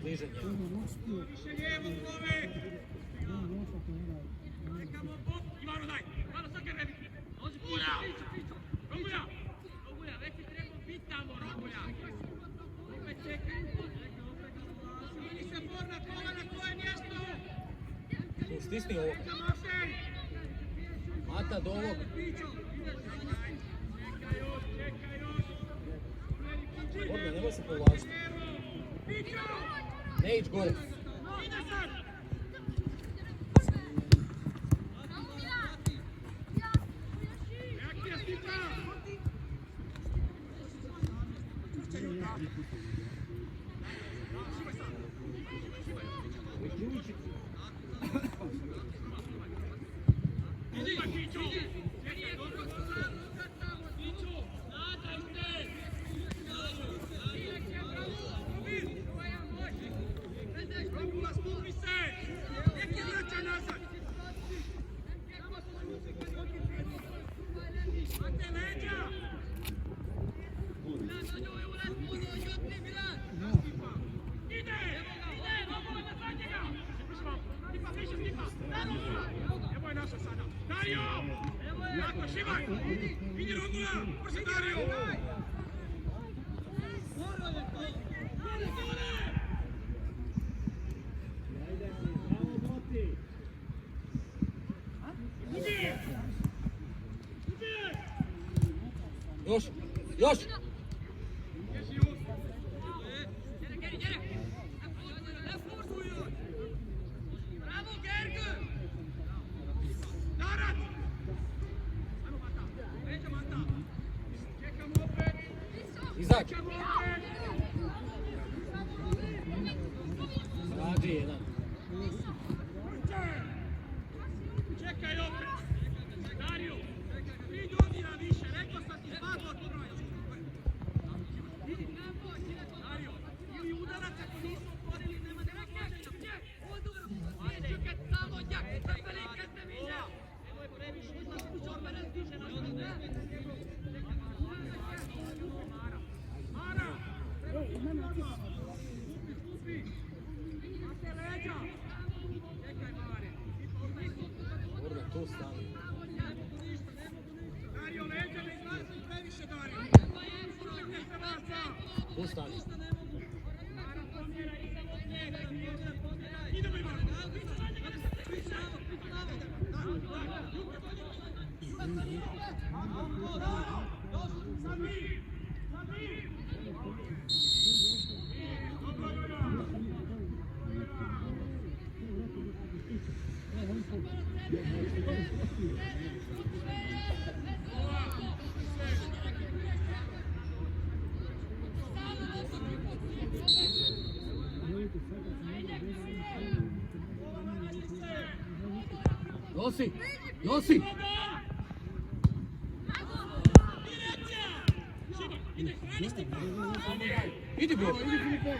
Bliže njemu. Ivano daj, malo sad ga rebi. Rombulja! Rombulja! Rombulja, već si trebao biti tamo, Rombulja! Opet čekaj. Vidi se forna kola na koje mjesto! Stisni ovo. Mata do ovog. Forna, nemoj se povlačiti. Ne ići gore. Još, još! Izak! Rađi jedan. Čekaj opet! Dario! 3 godina više, rekao sam ti spadlo od broja. Dario, ili udarac ako nisu otvorili, nema da razloženja. Ajde, kad samo jak, zapeli kad te vidja. Nemoj previše, forma razdiže na odine. Mara! Skupi! Mate leđa! Čekaj, Mare! Orda, tu stani. Dario, leđa ne izlazi previše, Dario! Tu stani. Idemo, Ivano! Sad mi! Sad mi! Dobro, Jojo! Nosi! Nosi! Idi bro! Idi Filipe!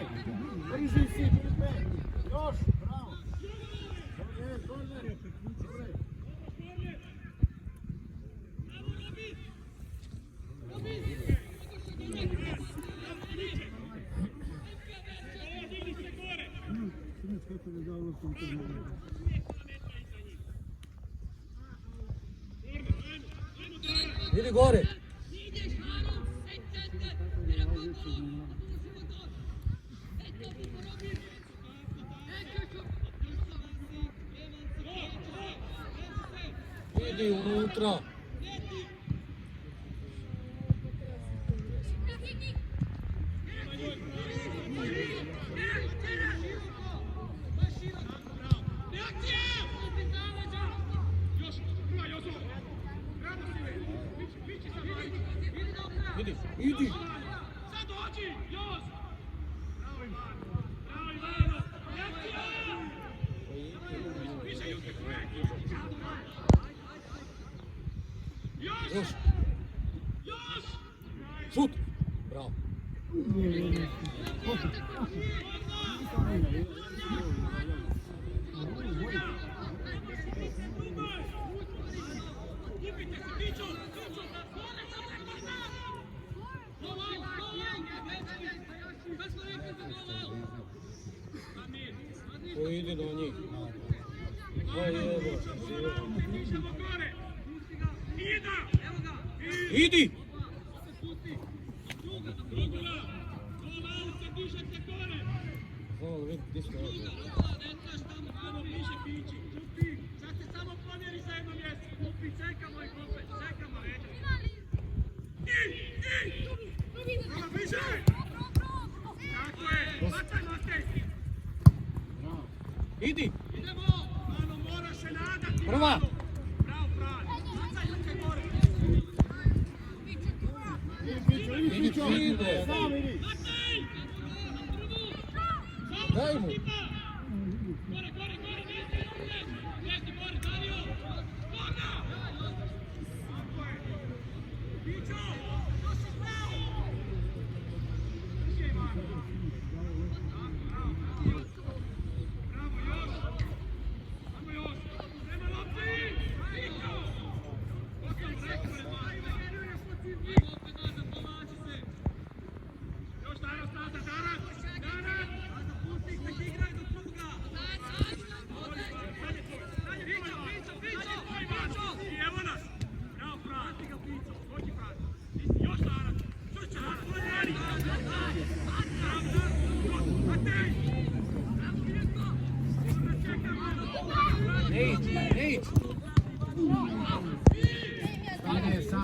Brži si Filipe! Još! Bravo! Korner je priključi sve! Idi gore! Idi unutra! Idi, idi! Sad dođi, Jos! Bravo Ivano! Bravo Ivano! Reakcija! Više Jutek, Još. Šut. Bravo. Ko ide do njih? Idi! Znamo da vidi gdje smo ovdje. Idi! Prva! Ide! Daj mu!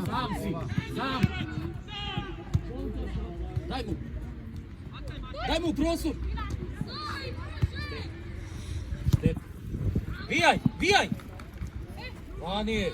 Sam si, sam. Daj mu. Daj mu prostor. Štet. Vijaj, vijaj. Vani.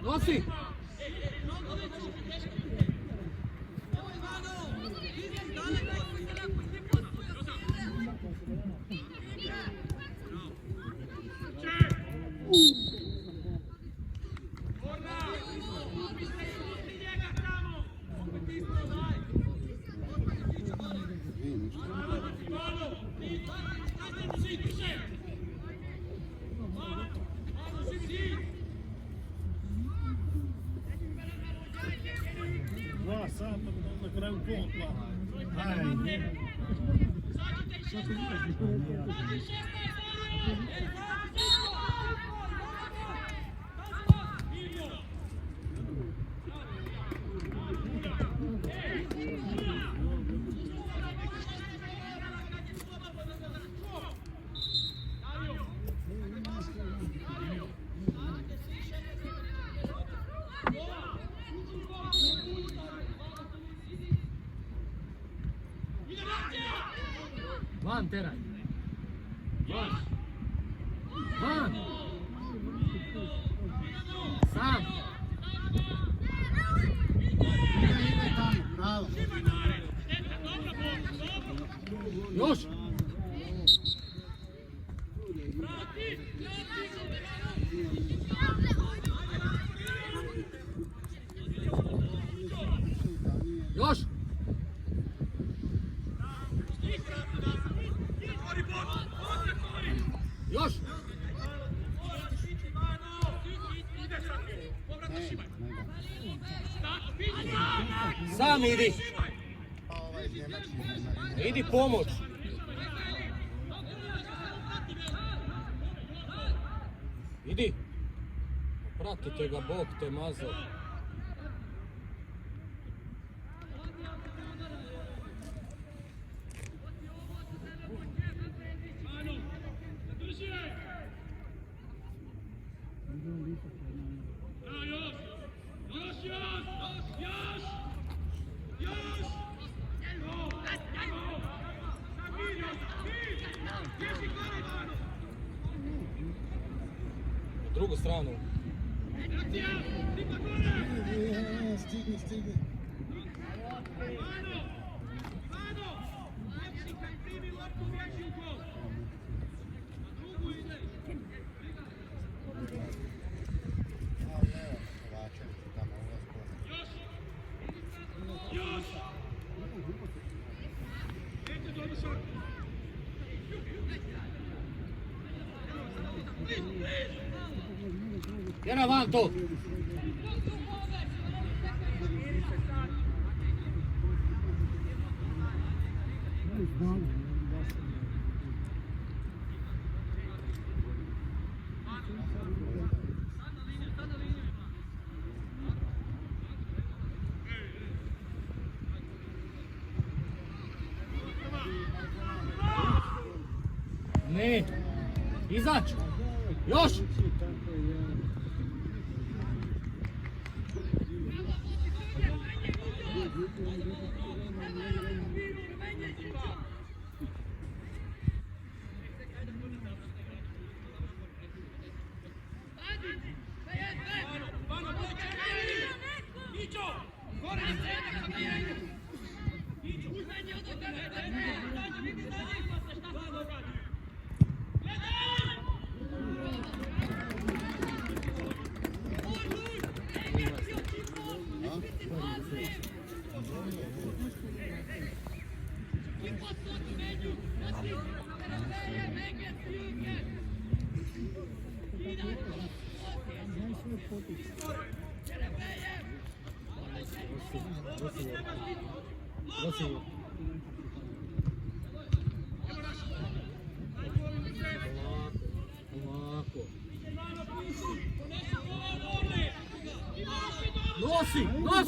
Nosi! Dva sata na kraju potla. Van, teraj. Van. Van. Sam. Bravo. Još. Još! Sam idi! Idi pomoć! Idi! Pratite ga, Bog te mazao. Na drugu stranu. Stigni. Tjera van to! Ne! Izaći! Još! Nosi!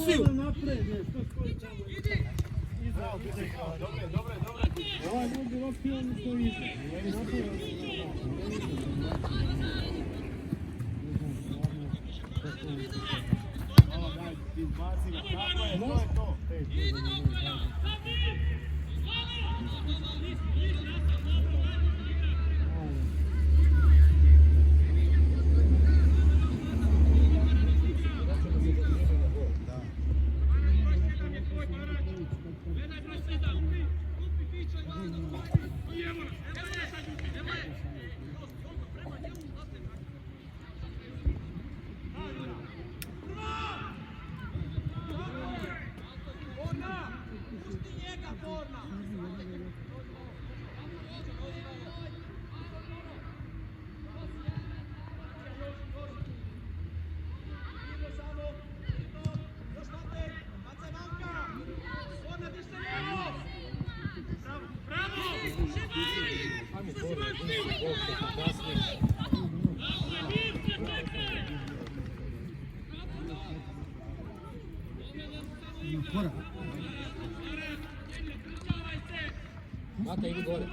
Mate, idi gore.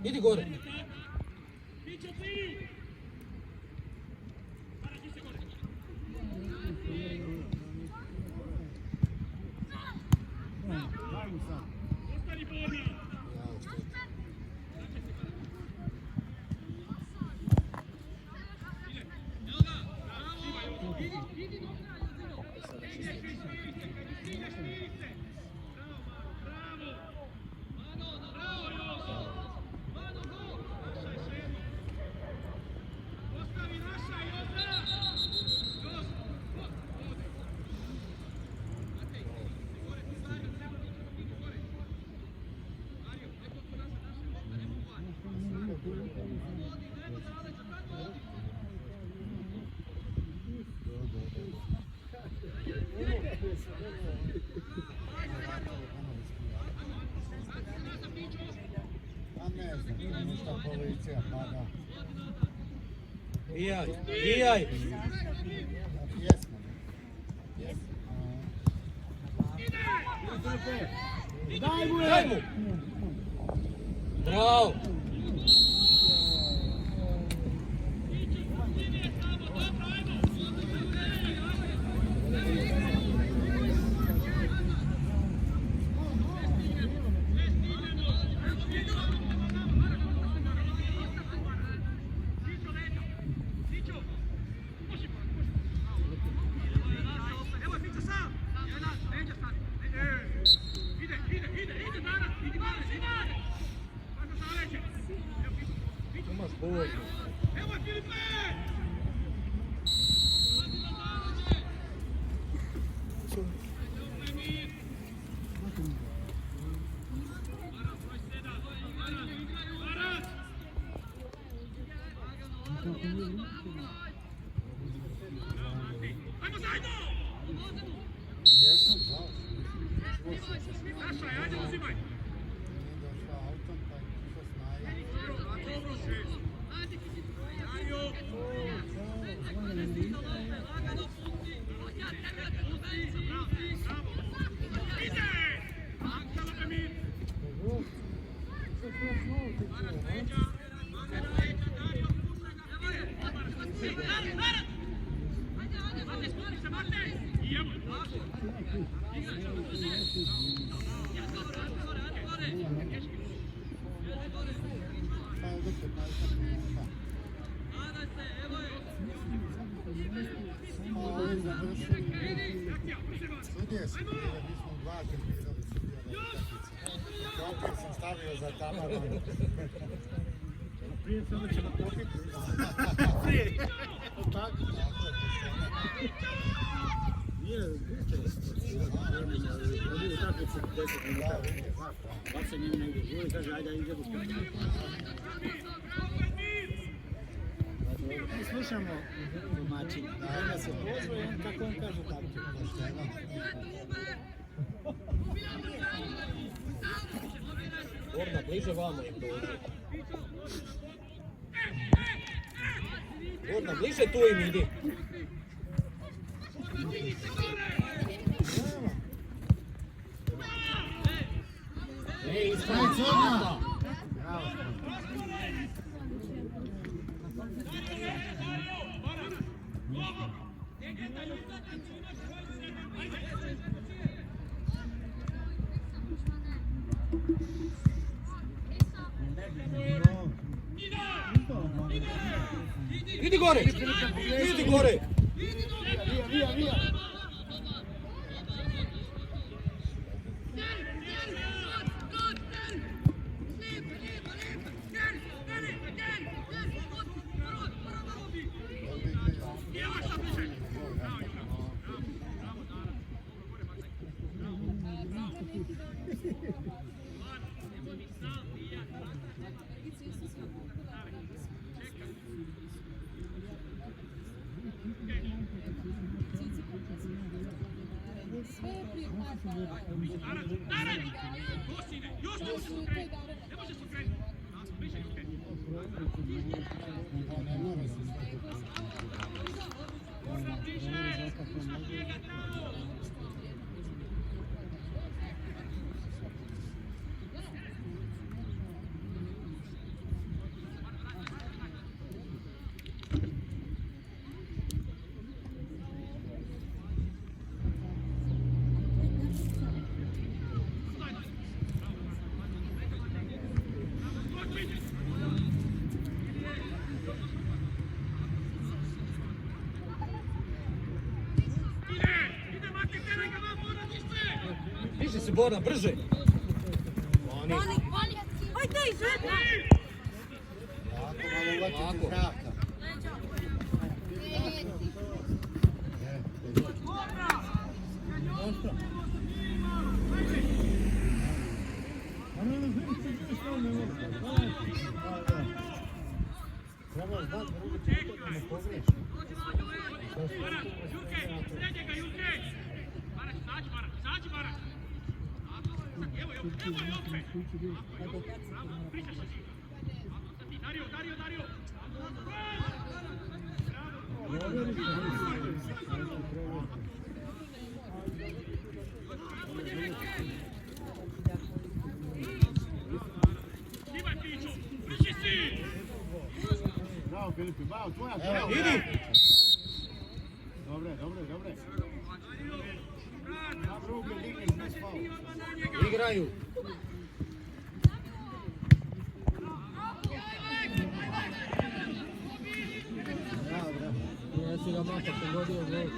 Idi gore. Ništa policija, pa da. Bijaj. Jesmo. Daj mu je! Daj mu! Bravo! Imaš bolno. Jesam, žao. Ajde, uzimaj! Nije došao autom, pa je išao snaga. Pa je dok je 20 minuta. Samo ovdje završili. Sudije su bile, mi smo dva tempirali sudije na utakmici. Krompir sam stavio za tamaran. Prije samo ćemo popiti. Prije. Tako? Nije, ovdje utakmicu 10 minuta. Bak se njim negdje žuri, kaže ajde idemo. Mi slušamo domaćina, onda se pozva i on kako on kaže tako. Gorda, bliže vamo im dođe. Gorda, bliže tu im idi. Ej, ispravi crna! Bravo. Idi gore! Idi gore! Vija, vija! Diži se Borna, brže! Oni. Ajde, izvedni! Tako, malo uvatiti zraka. Treba znati drugi puta da ne pogriješi. Bravo Filipe, bravo, tvoja, Idi! Dobre. Na druge digneš bez faula. Igraju! Jesi ga maka pogodio gol.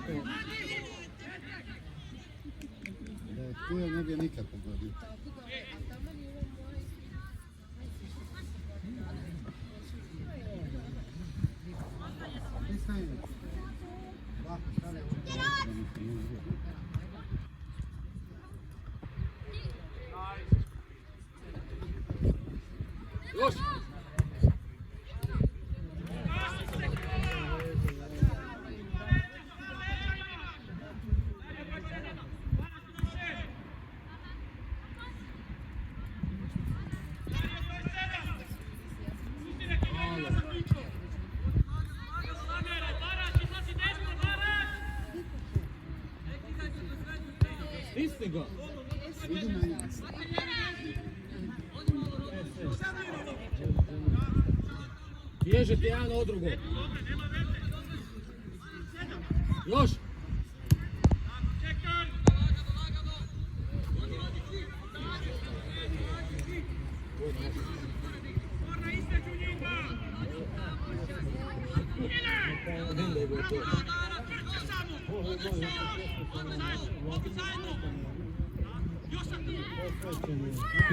Tu je ne bi nikad pogodio. Još! Stisni ga! Bježite jedan od drugog. Još!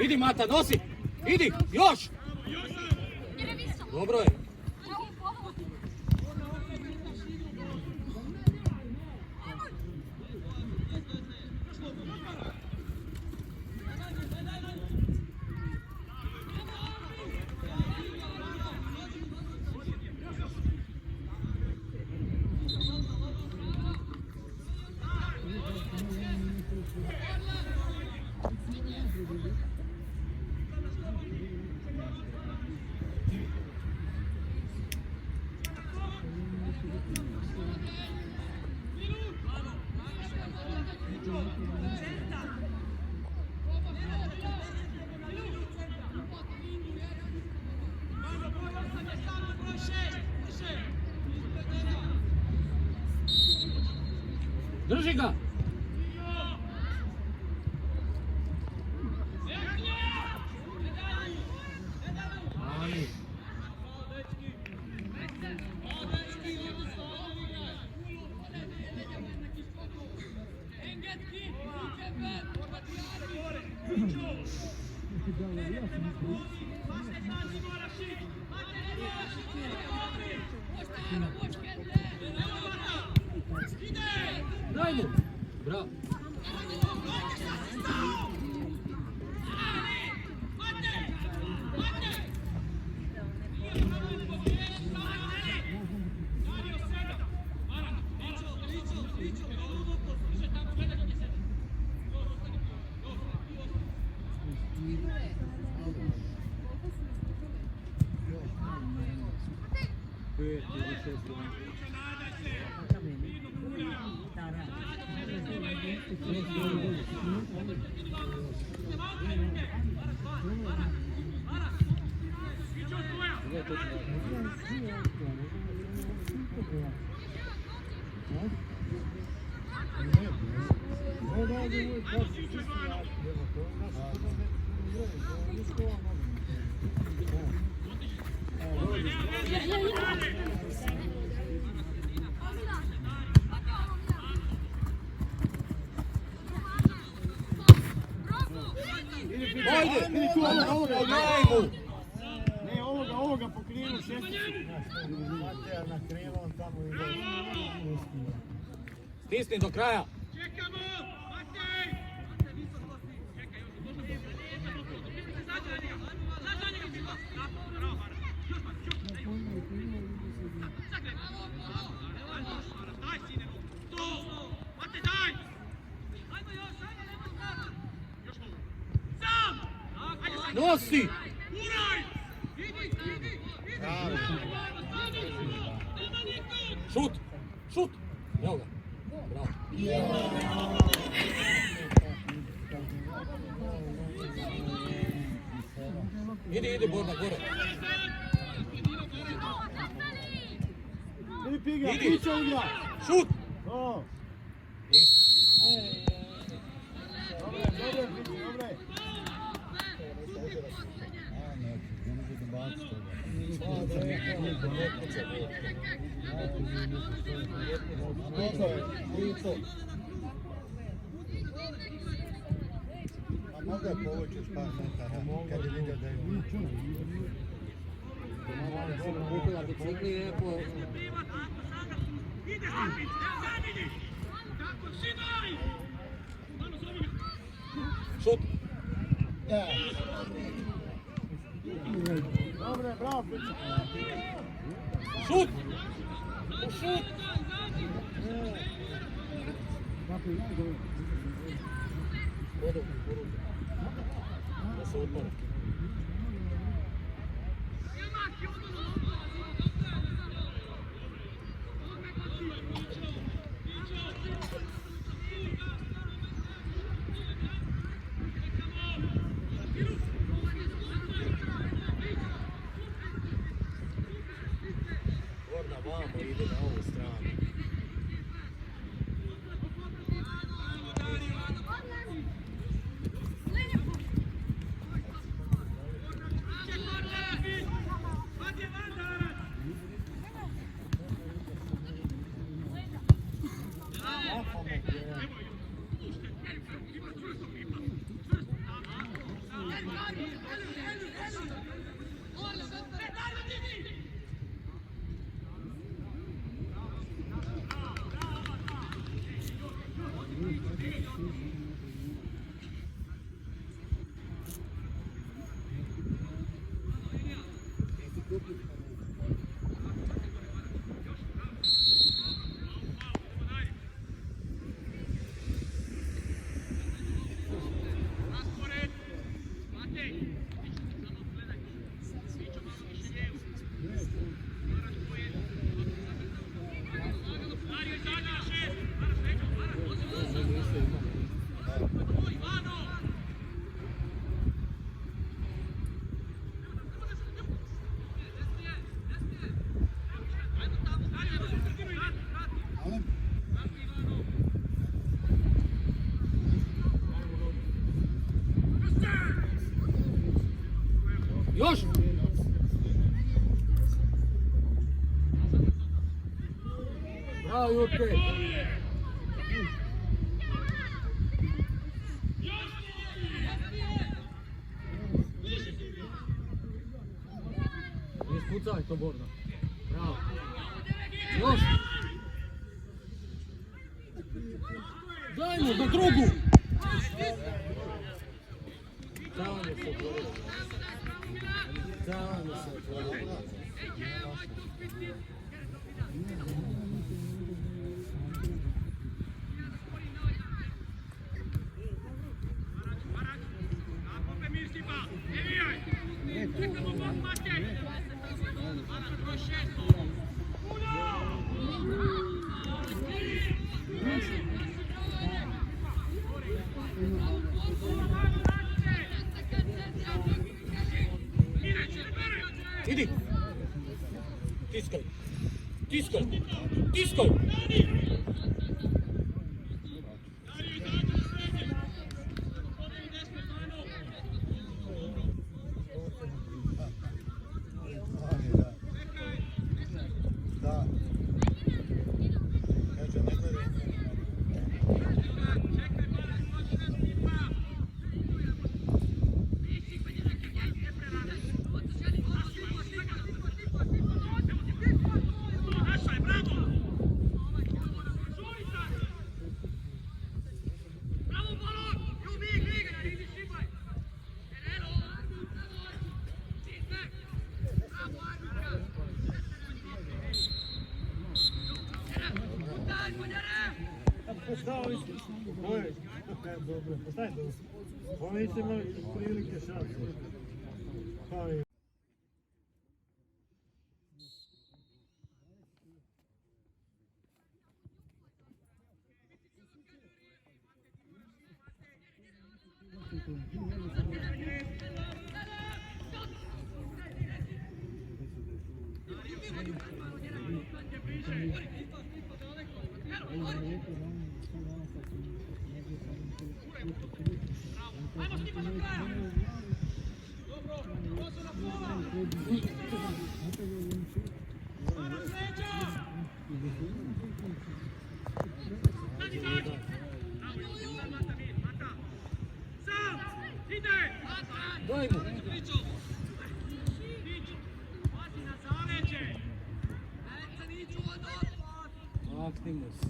Idi Mata, nosi! Idi! Još! Dobro je! Drži ga! Ali. Daj mu! Bravo! Ovoga pokrivenu šesticu. Mateja na krilom tamo ide. Stisni do kraja. Čekamo! Matej! Čekaj, Nosi! Uraj! Idi! Bravo. Šut! Šut! Evo ga. Bravo. Idi, Borna, gore. Idi Piga, Idi. pića igra. Šut! O, dobre, dobre. A, ne može da baci toga. A mogao je povući još par metara, kad je vidio da je Na bicikli je po... Ide Hamid, evo zamjeni! Tako, Sinoj! Malo zovi ga! Šut! Dobre, bravo, pića. Šut! Šut! Vodu, kuruđu. Da se otpore. Gorna vamo ide na ovu stranu. Još! Bravo, Jurke! Ispucaj to, Borna. Bravo. Još! Dajmo, do drugu! Tamo se otvorilo. Tamo se otvorilo. Idi! Tiskaj! Tiskaj! Tiskaj! Da. Kaže, ne gledaj. Dobro, postaj dobro. Oni su imali prilike šanse. Ajmo Stipa do kraja! Dobro, dođe na pola! Stara sreća! Stani zađi! Bravo, Josi, sad Mata mir, Mata! Sam! Ide! Daj mu! Pićo! Pazi na zaleđe! Makni mu se.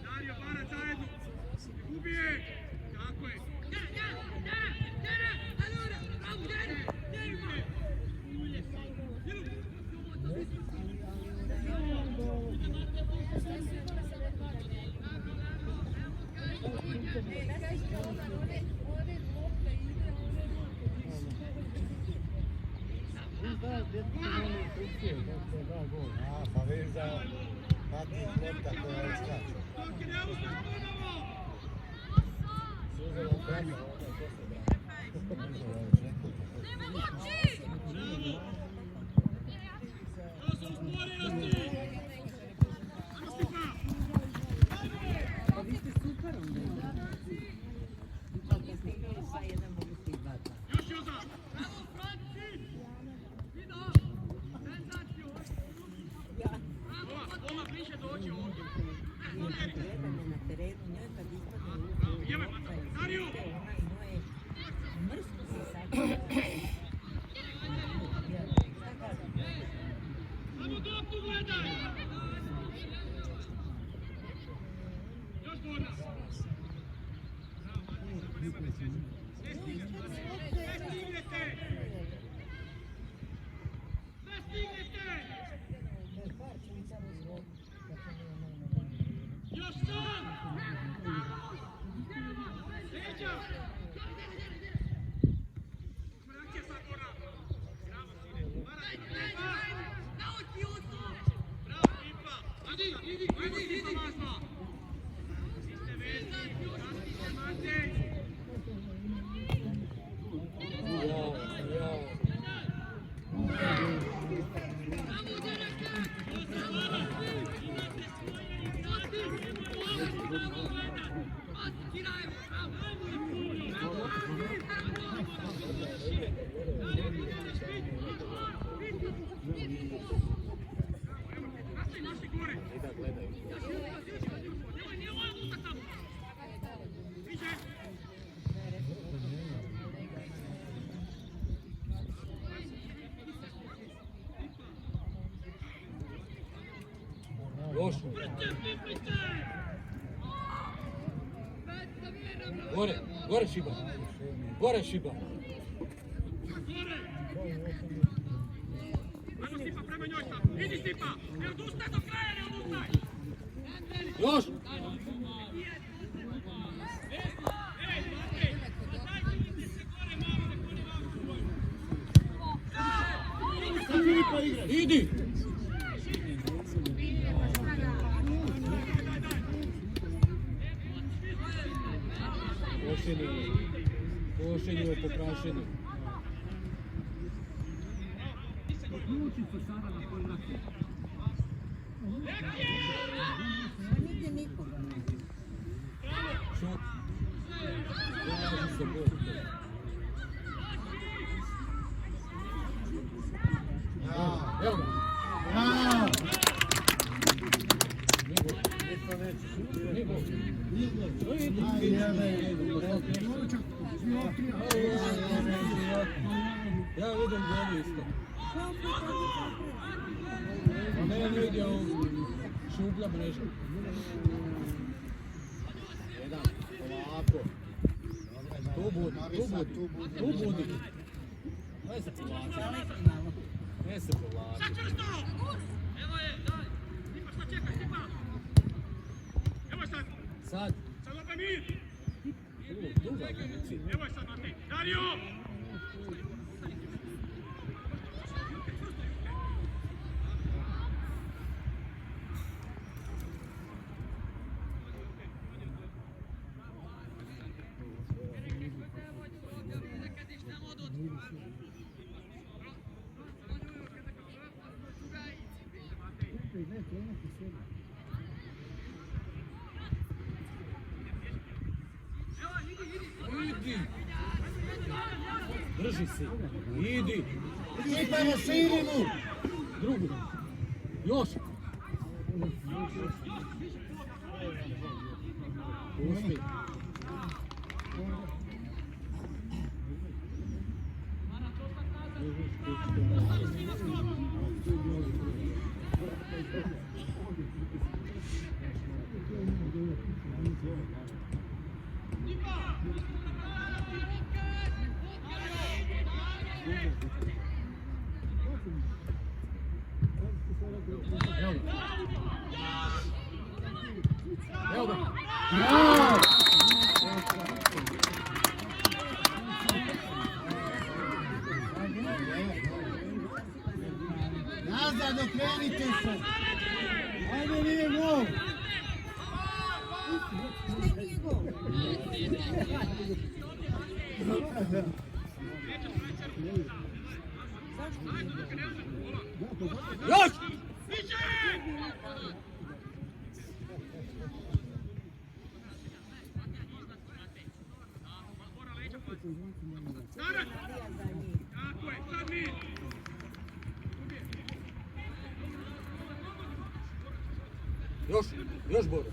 Dario, para zajedno! Ubije! Tako je! Pa vidiš da pati lopta koja je skače. Dok ne uspeš ponovo! Suzela prema, onda posle brana. To su usporenosti! Ajmo Stipa! Pa vi ste super onda. Ako ste igrali sva jedan, mogu ste ih dati. Još Joza! Bravo, Franci! Vido! Senzaciju! Oma bliže dođi ovdje! Gledanje na terenu, njoj kad ispadne Bravo, jebe, Mata! Dario! ona i njoj mrsko se sad. Samo doptu gledaj! Još borna! Sve stignete! Sve stignete! Još sam! Sreća! Reakcija sad borna! Bravo, sine! Bravo, Stipa! Ajde, Stipa mazno! Siste vezi, raspite Matej! I da gledaju. Još. Gore, gore Šiba. Gore Šiba. Ajmo Stipa, prema njoj sam. Idi Stipa, ne odustaj do kraja, ne odustaj. Još. Ej, Matej, dajte mi se gore malo, nek oni malo svoju. Idi. Pošenje po prašenju. Nigdje nikoga. Šut. Traži se bol. Evo ga. Nije gol. Ja vidim golu isto. Ne vidio šuplja mreža. Jedan, ovako. Tu budi. Ne se povlači. Ne se povlači. Sad čvrsto! Evo je, daj! Stipa, šta čekaš, Stipa? Evo je sad! Sad. Sad opet mir! Druga agenciji. Evo je sad, Matej! Dario! Idi. Drži se. Idi. Stipa na širinu! Drugu. Još. Pusti. Evo ga. Nazad, okrenite se! Ajde, nije gol! Šta nije gol? Još! Starac! Tako je, sad mir! Još Boro.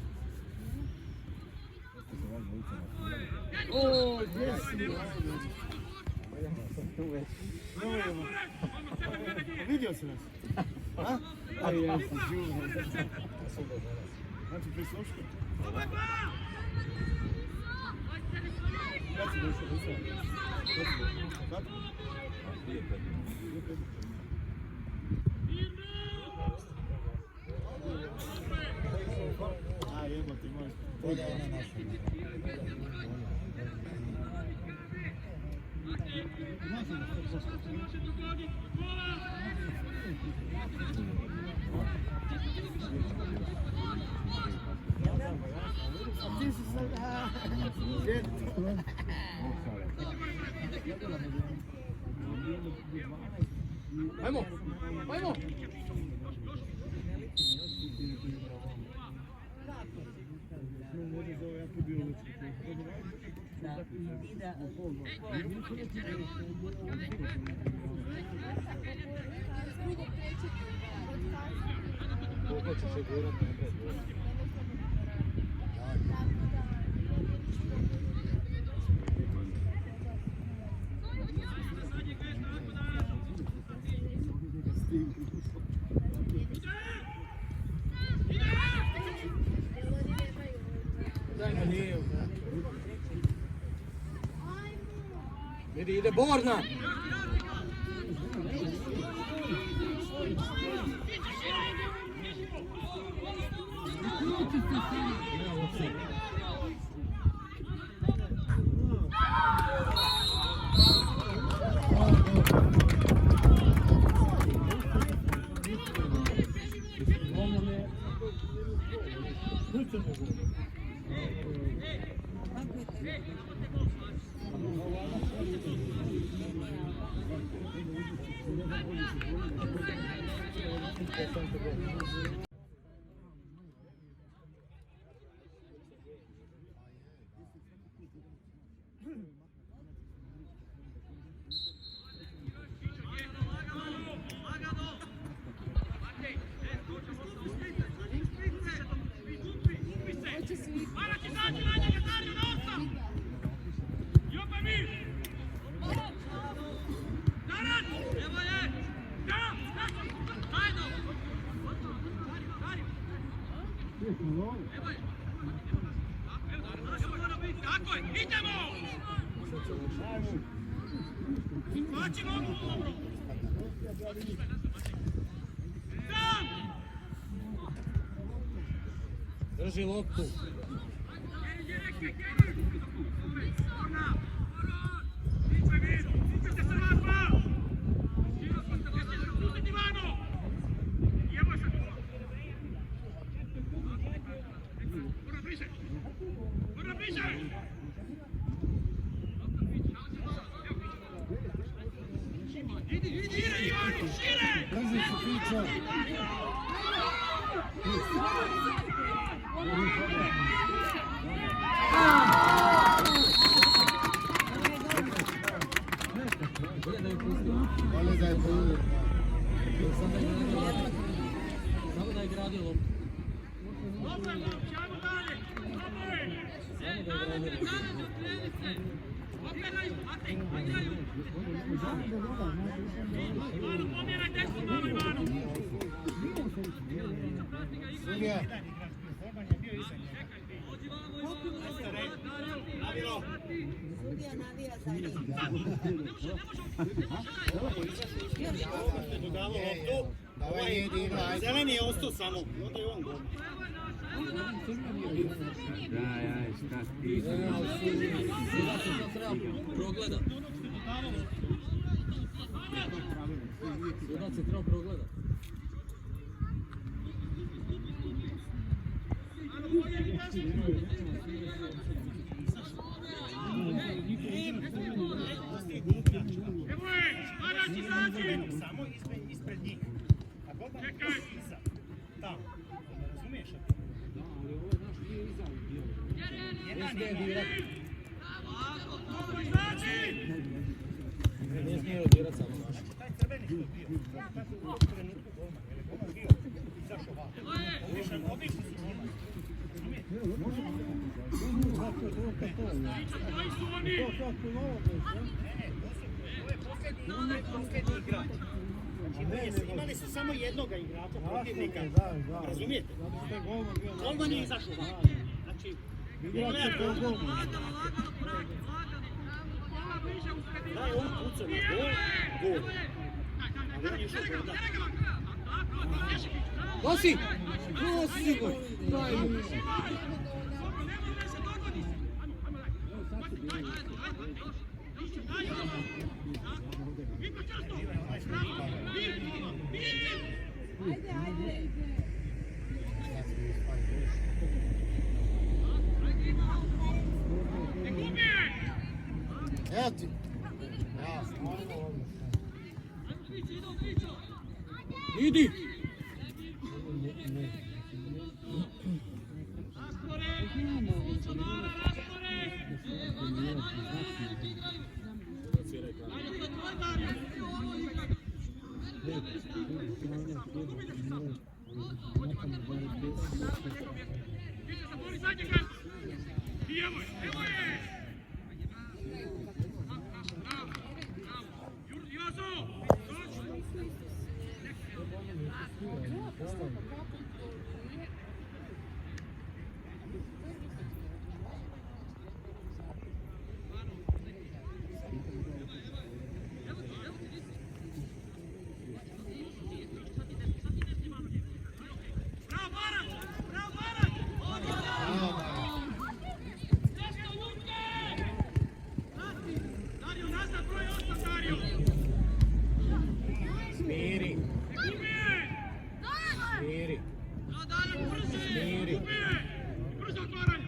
O, gdje si? Vidio si nas? A? A jesi, živno. Znači, prisluška? Kad si došao? Kad? A, jebate, imaš. Bolje je na našem. Ti si sad... Ajmo! Ajmo! Koliko će se gurat napred? Dajmo lijevo. Ide Borna! Tako je, idemo! Baci nogu u dobro! Sam! Drži loptu. Brzi su Fićo. Bolje da je povijek. Samo da je gradio loptu. Dobro je, momci, ajmo dalje! Dobro je! Okrenaju, Matej, igraju! Ivano, pomjeraj desno malo, Ivano! Sudija. Sudija navija za njih. Davaj nije igra, ajde. Zeleni je ostao samo, onda je on gol. Sudac se to treba progledat. Sudac se treba progledat. Evo je, Marac izađi! Samo ispred njih. A Boban je iza. Tamo. Razumiješ? Jedan je. Dobro, izađi! Nije smio odirat samo naš. Taj crveni što bio. Tako u trenutku golman. Jer je golman bio. Izašao ovako. Obišli su njima. Koji su oni? To je posljednji igrač. Znači, imali su samo jednoga igrača protivnika. Razumijete? Golman je izašao ovako. Znači, daj on puca na gol, gol. Ali on je išao gol da. Nosi! Nosi go! Daj mu! Ajde, ajde. Evo ti. Ja, stvarno odlično. Idi! Evo je! Jozo! Bravo, Barak! Bravo, Barak! Dario, nazad, broj 8, Dario! Smiri! Smiri! Dario, brže! Smiri! Brzo otvaranje!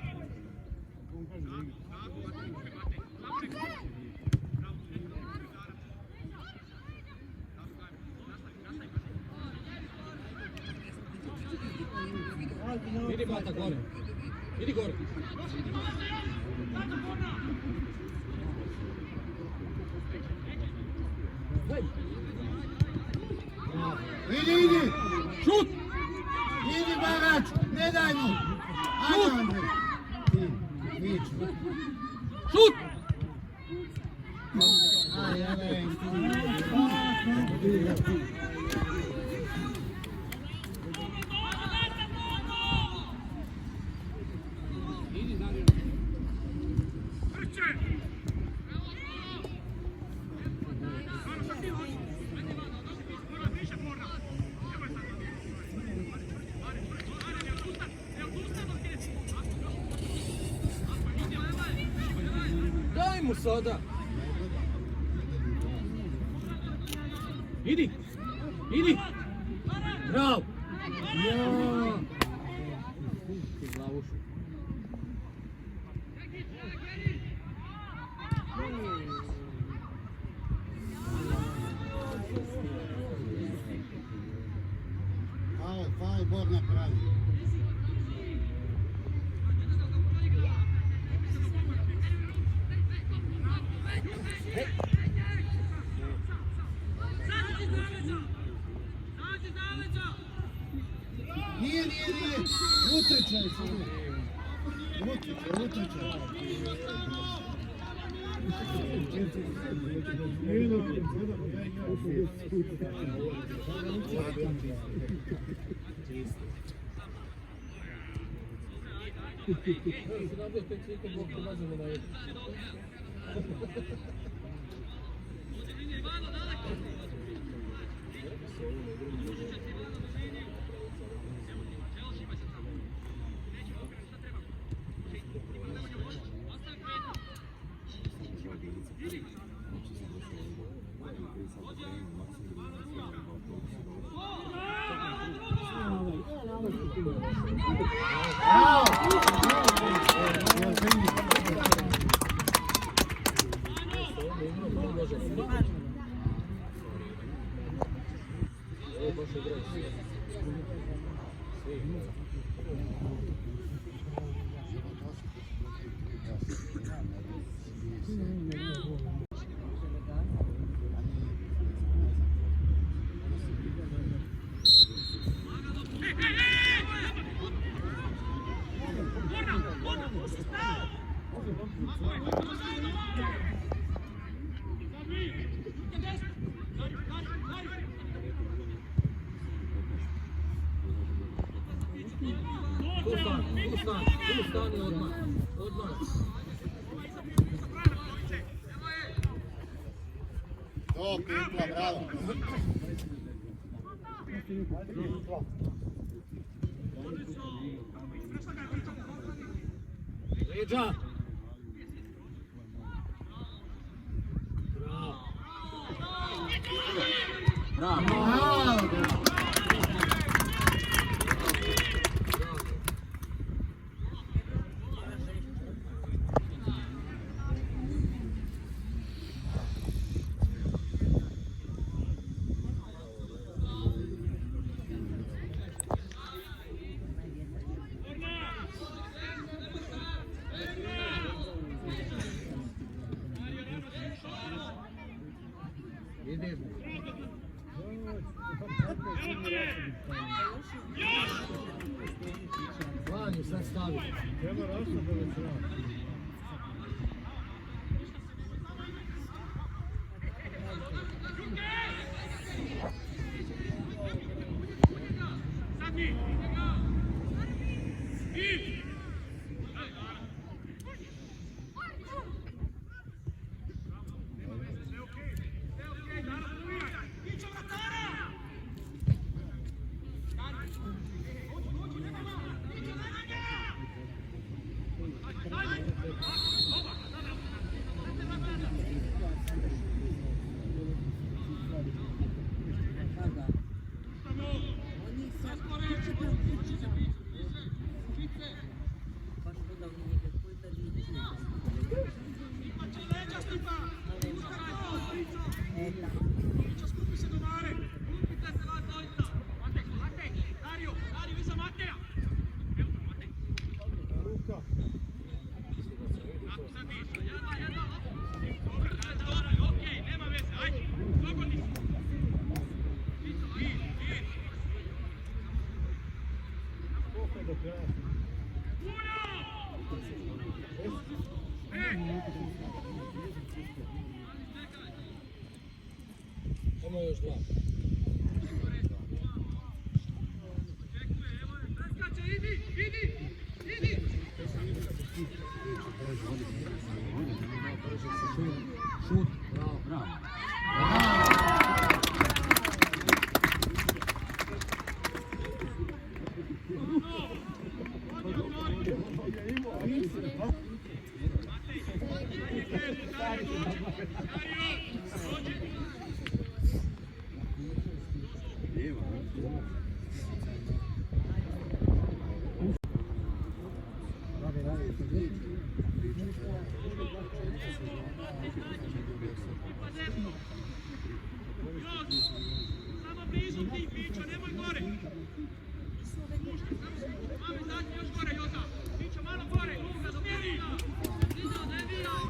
Idi Mata gore! Idi gore! Idi, idi! Šut! Idi Barač, ne daj mu! Ajde Andrej! Ti, Fić. Šut! Ajde, mu sada? Idi! Idi! Bravo! Ja! Ti glavušu. Faul Bog napravi. Nije. Utrče se. Utrče. Ustani odmah. To, Pipla, bravo. Leđa! Bravo! Bravo! Vanju sad stavi. Treba rasta da već radi. Samo još dva. Šut, bravo, bravo. si ti, Pićo, nemoj gore. Malo izađi još gore, Jota. Pićo, malo gore, Luka, smjeri. Ne diraj.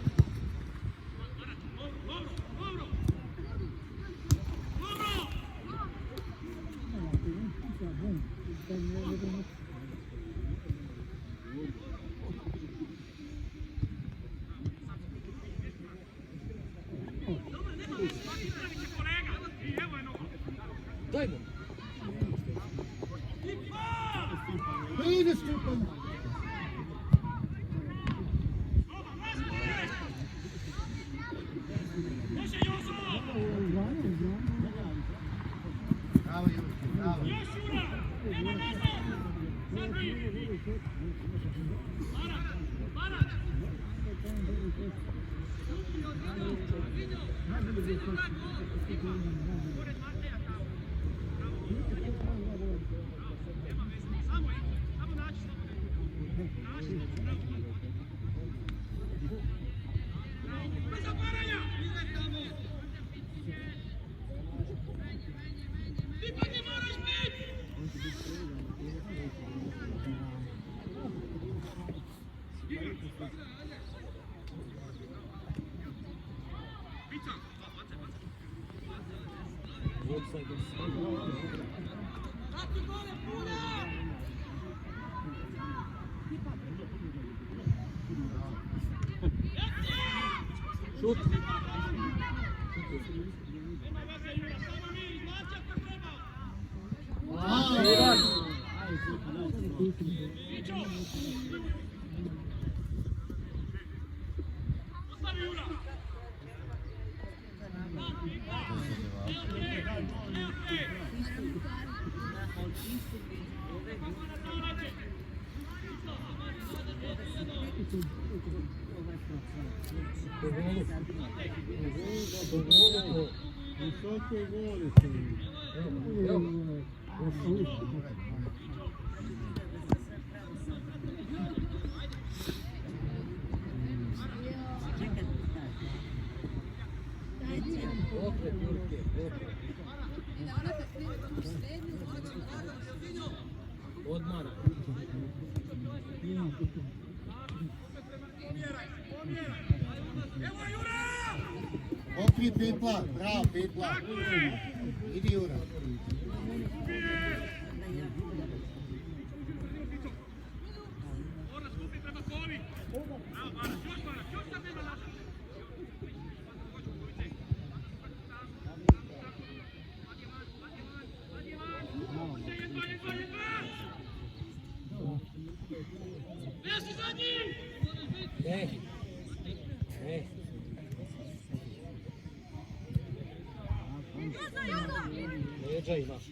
Dobro. Daj mu. Ide Stipan! Bravo, Jurki, bravo. Šut. Odmara. Okri Pipla, bravo Pipla. Idi Jura. Leđa imaš.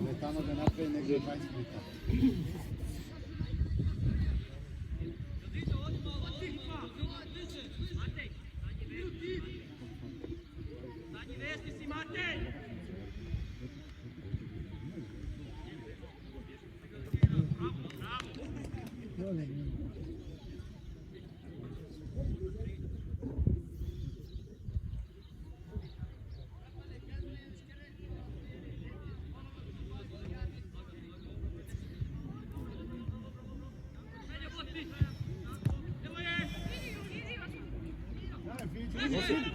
Ne tamo da napravi negdje 20 minuta.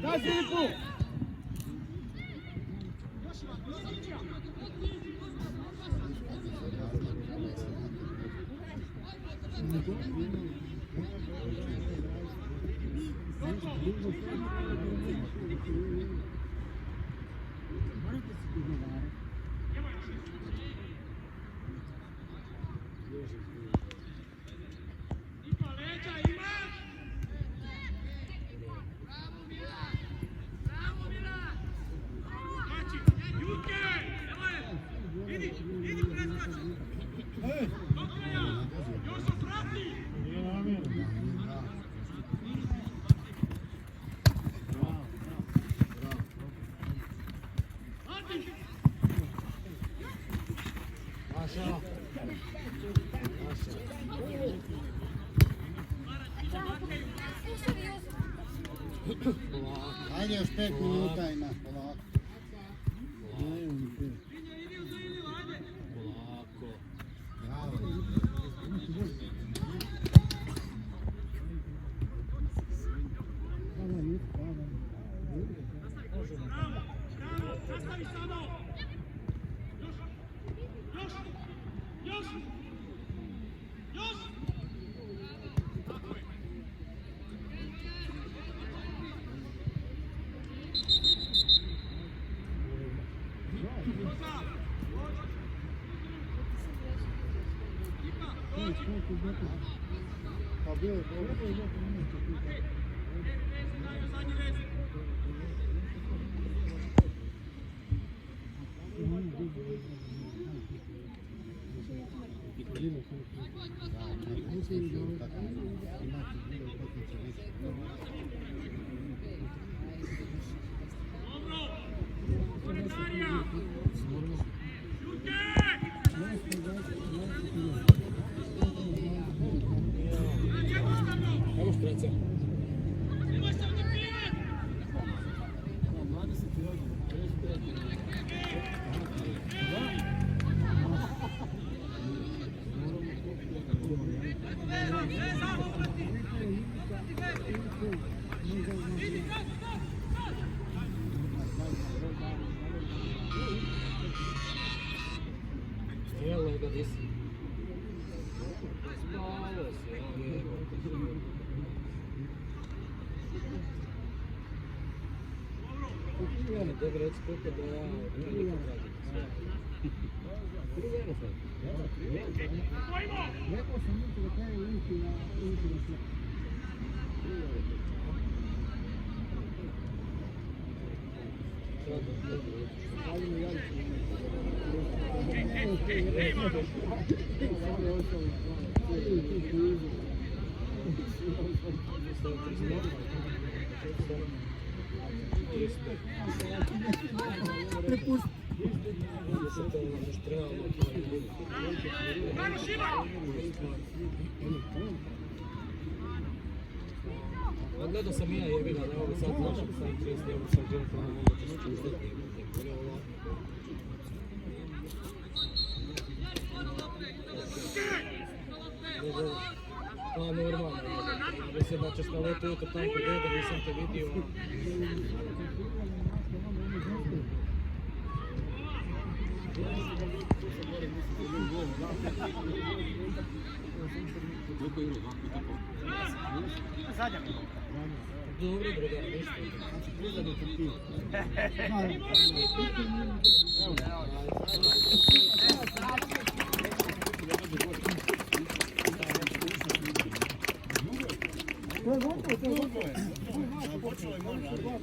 Daj Filipu! 5 minuta ima, polako. Polako. Bravo. Nastavi samo! Još! Tako je. Pa bio je dobro. Zadnji vez. Evo špreca. Strijelo ga disi. Spalo se, evo. Dobro, reci koliko da ja veliko tražim. Prvi sad. Rekao sam mi da kaj je ući na sve. Prepusti. Bravo, Šiva! Gledao sam ja je vidio, evo sad možem sam 30 evo sam želim tamo mogu ćeš čuštati. Pa normalno, mislim da ćeš na letu jutro tamo kod dede, nisam te vidio. Zadnja minuta. Dobro, druga, ništa. Znači, prizadno ti ti. To je gotovo, to je gotovo.